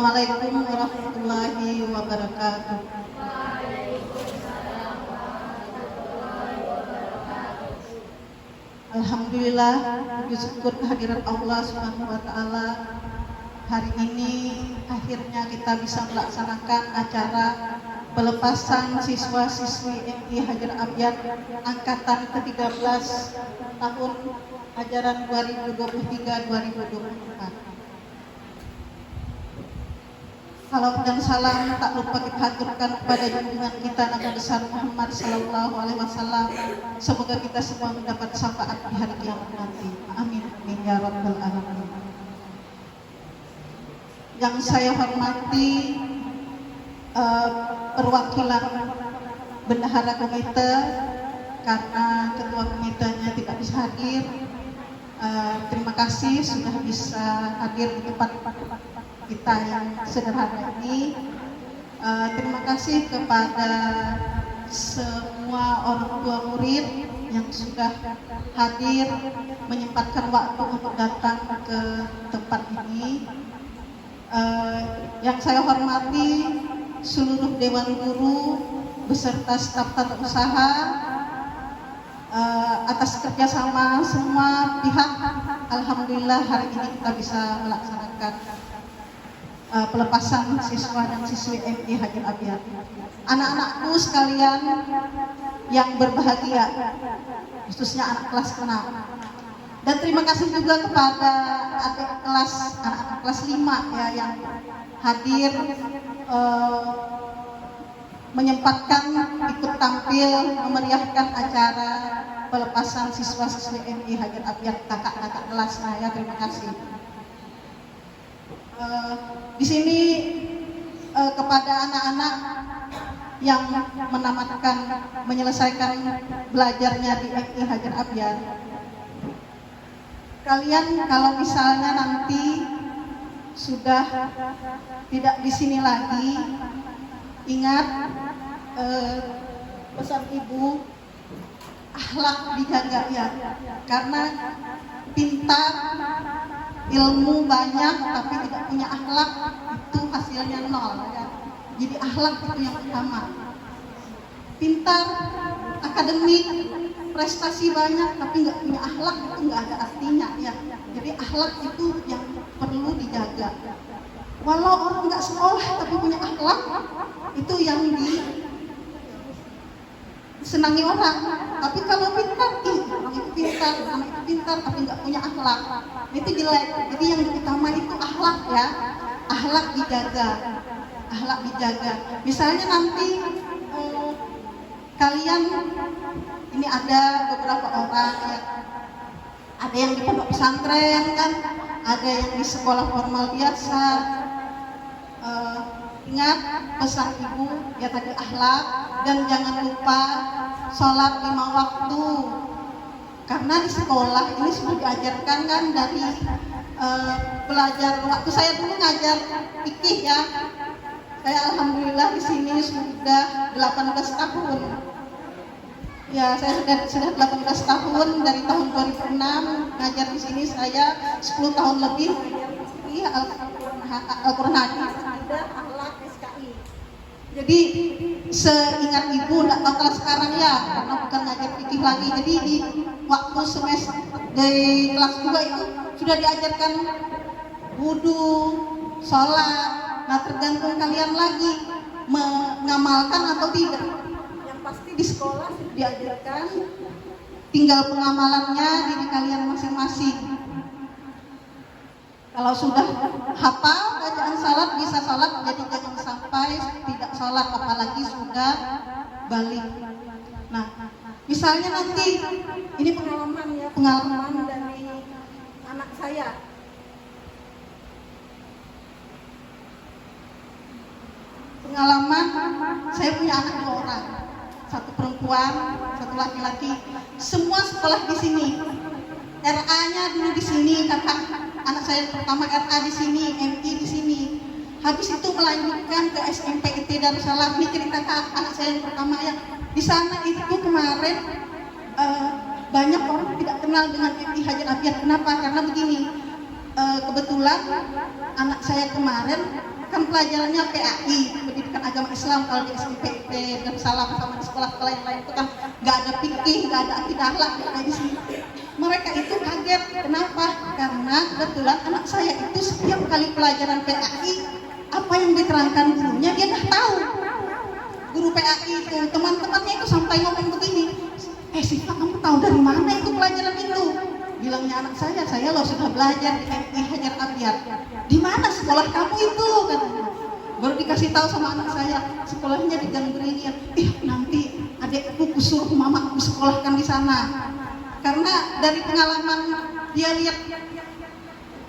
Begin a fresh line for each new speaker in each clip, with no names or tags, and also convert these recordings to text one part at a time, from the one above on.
Assalamualaikum warahmatullahi wabarakatuh. Alhamdulillah, bersyukur kehadiran Allah Subhanahu wa taala. Hari ini akhirnya kita bisa melaksanakan acara pelepasan siswa-siswi MI Hajar Abiyat angkatan ke-13 tahun ajaran 2023-2024. Salam dan salam tak lupa kita haturkan kepada junjungan kita Nabi besar Muhammad Sallallahu Alaihi Wasallam. Semoga kita semua mendapat syafaat di hari kiamat nanti. Amin amin ya rabbal alamin. Yang saya hormati perwakilan bendahara komite, karena ketua komitenya tidak bisa hadir. Terima kasih sudah bisa hadir di tempat kita yang sederhana ini. Terima kasih kepada semua orang tua murid yang sudah hadir menyempatkan waktu untuk datang ke tempat ini. Yang saya hormati seluruh Dewan Guru beserta staf tata usaha, atas kerjasama semua pihak. Alhamdulillah hari ini kita bisa melaksanakan pelepasan siswa dan siswi MI Hajar Abiyat. Anak-anakku sekalian yang berbahagia, khususnya anak kelas 6. Dan terima kasih juga kepada adik kelas, anak-anak kelas 5 ya, yang hadir menyempatkan ikut tampil memeriahkan acara pelepasan siswa-siswi MI Hajar Abiyat kakak-kakak kelas saya. Terima kasih. Di sini kepada anak-anak yang menamatkan, menyelesaikan belajarnya di MI Hajar Abiyat, kalian kalau misalnya nanti sudah tidak di sini lagi, ingat pesan ibu, akhlak dijaga ya, karena pintar, ilmu banyak tapi tidak punya akhlak itu hasilnya nol ya. Jadi akhlak itu yang utama. Pintar, akademik, prestasi banyak tapi nggak punya akhlak itu nggak ada artinya ya. Jadi akhlak itu yang perlu dijaga. Walau orang nggak sekolah tapi punya akhlak, itu yang disenangi orang. Tapi kalau pintar, orang itu pintar, anak itu pintar tapi nggak punya akhlak, itu jelek. Jadi yang utama itu akhlak ya, akhlak dijaga, akhlak dijaga. Misalnya nanti kalian ini ada beberapa orang ya, ada yang di pondok pesantren kan, ada yang di sekolah formal biasa. Ingat pesan ibu ya tadi, akhlak, dan jangan lupa sholat 5 waktu. Karena di sekolah ini sudah diajarkan kan dari belajar. Waktu saya dulu ngajar fikih ya, saya alhamdulillah di sini sudah 18 tahun. Ya, saya sudah 18 tahun, dari tahun 2006 ngajar di sini. Saya 10 tahun lebih ya, Al-Quran hadis, akhlak, SKI. Jadi seingat ibu, nggak tahu kalau sekarang ya, karena bukan ngajar fikih lagi. Jadi di waktu semester dari kelas 2 itu sudah diajarkan wudu, sholat. Nah tergantung kalian lagi mengamalkan atau tidak. Yang pasti di sekolah sudah diajarkan, tinggal pengamalannya diri kalian masing-masing. Kalau sudah hafal bacaan salat, bisa salat, jadi jangan sampai tidak salat, apalagi sudah balik. Nah, misalnya nanti ini pengalaman ya, pengalaman dari anak saya. Pengalaman, saya punya anak 2 orang, satu perempuan, satu laki-laki. Semua sekolah di sini. RA-nya dulu di sini, kakak anak saya yang pertama RA di sini, MI di sini. Habis itu melanjutkan ke SMP IT Darussalam. Ini cerita anak saya yang pertama ya. Di sana itu kemarin banyak orang tidak kenal dengan MI Hajar Abiyat. Kenapa? Karena begini, kebetulan anak saya kemarin kan pelajarannya PAI, pendidikan agama Islam. Kalau di SMP Darussalam sama di sekolah-sekolah yang lain itu kan nggak ada fikih, nggak ada akidah akhlak, nggak ada di sini. Mereka itu kaget, kenapa? Karena kebetulan anak saya itu setiap kali pelajaran PAI, apa yang diterangkan gurunya dia nggak tahu. Guru PAI itu, teman-temannya itu sampai ngomong begini, Siva kamu tahu dari mana itu pelajaran itu? Bilangnya anak saya loh sudah belajar di MI Hajar Abyad. Di mana sekolah kamu itu? Katanya. Baru dikasih tahu sama anak saya, sekolahnya di Gang Beringin. Nanti adikku kusuruh mamaku sekolahkan di sana. Karena dari pengalaman dia lihat,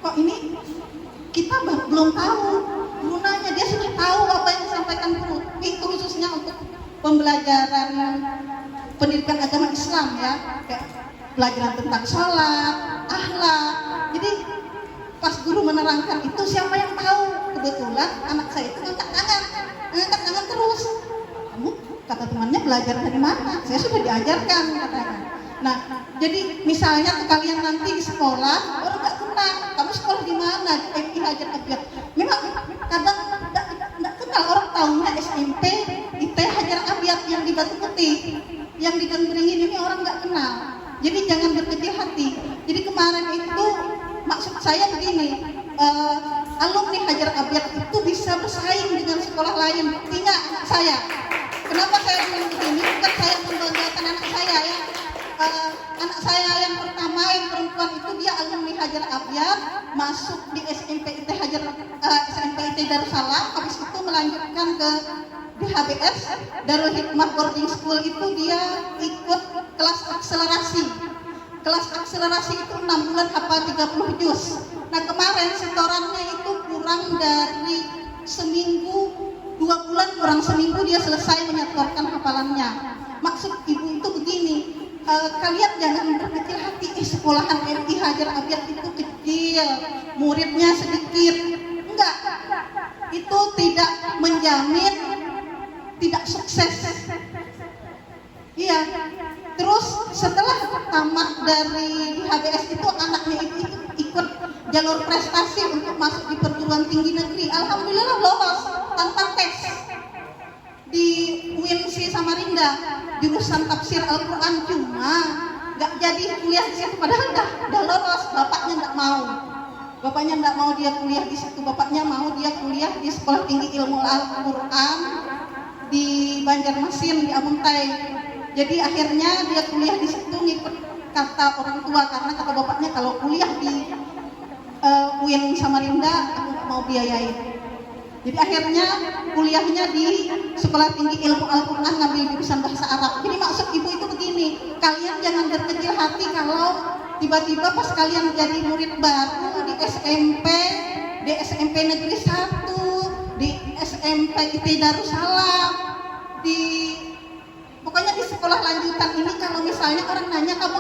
kok ini kita belum tahu. Guru nanya, dia sudah tahu apa yang disampaikan guru. Itu khususnya untuk pembelajaran pendidikan agama Islam ya, kayak pelajaran tentang sholat, akhlak. Jadi pas guru menerangkan itu siapa yang tahu? Kebetulan anak saya itu angkat tangan terus. Kamu kata temannya belajar dari mana? Saya sudah diajarkan katanya. Nah, jadi misalnya kalian nanti di sekolah orang nggak kenal, kamu sekolah di mana? Di MI Hajar Abyad. Memang kadang nggak kenal, orang tahunya SMP IT Hajar Abyad yang di Batu Putih, yang di Gang Beringin ini orang nggak kenal. Jadi jangan berkecil hati. Jadi kemarin itu maksud saya begini, alumni Hajar Abyad itu bisa bersaing dengan sekolah lain. Buktinya anak saya. Kenapa saya bilang begini? Bukan saya membanggakan anak saya ya. Anak saya yang pertama yang perempuan itu dia alumni Hajar Abyad, masuk di SMP IT Darussalam, habis itu melanjutkan ke DHBS Darul Hikmah Boarding School. Itu dia ikut kelas akselerasi. Kelas akselerasi itu 6 bulan hafal 30 juz. Nah kemarin setorannya itu kurang dari seminggu, 2 bulan kurang seminggu dia selesai menyetorkan hafalannya. Maksud ibu itu begini, kalian jangan berkecil hati, sekolahan MI Hajar Abyad itu kecil, muridnya sedikit. Enggak, itu tidak menjamin tidak sukses. Iya. Terus setelah tamat dari HBS itu anaknya itu ikut jalur prestasi untuk masuk di perguruan tinggi negeri. Alhamdulillah lolos tanpa tes di UIN Samarinda jurusan tafsir Al-Quran, cuma nggak jadi kuliah di situ. Padahal udah lolos, bapaknya nggak mau. Bapaknya nggak mau dia kuliah di situ. Bapaknya mau dia kuliah di Sekolah Tinggi Ilmu Al-Quran di Banjarmasin di Amuntai. Jadi akhirnya dia kuliah di situ ngikut kata orang tua, karena kata bapaknya kalau kuliah di UIN Samarinda aku nggak mau biayain. Jadi akhirnya kuliahnya di Sekolah Tinggi Ilmu Al-Quran ngambil jurusan bahasa Arab. Jadi maksud ibu itu begini, kalian jangan berkecil hati kalau tiba-tiba pas kalian jadi murid baru di SMP Negeri 1, di SMP IT Darussalam, pokoknya di sekolah lanjutan ini, kalau misalnya orang nanya kamu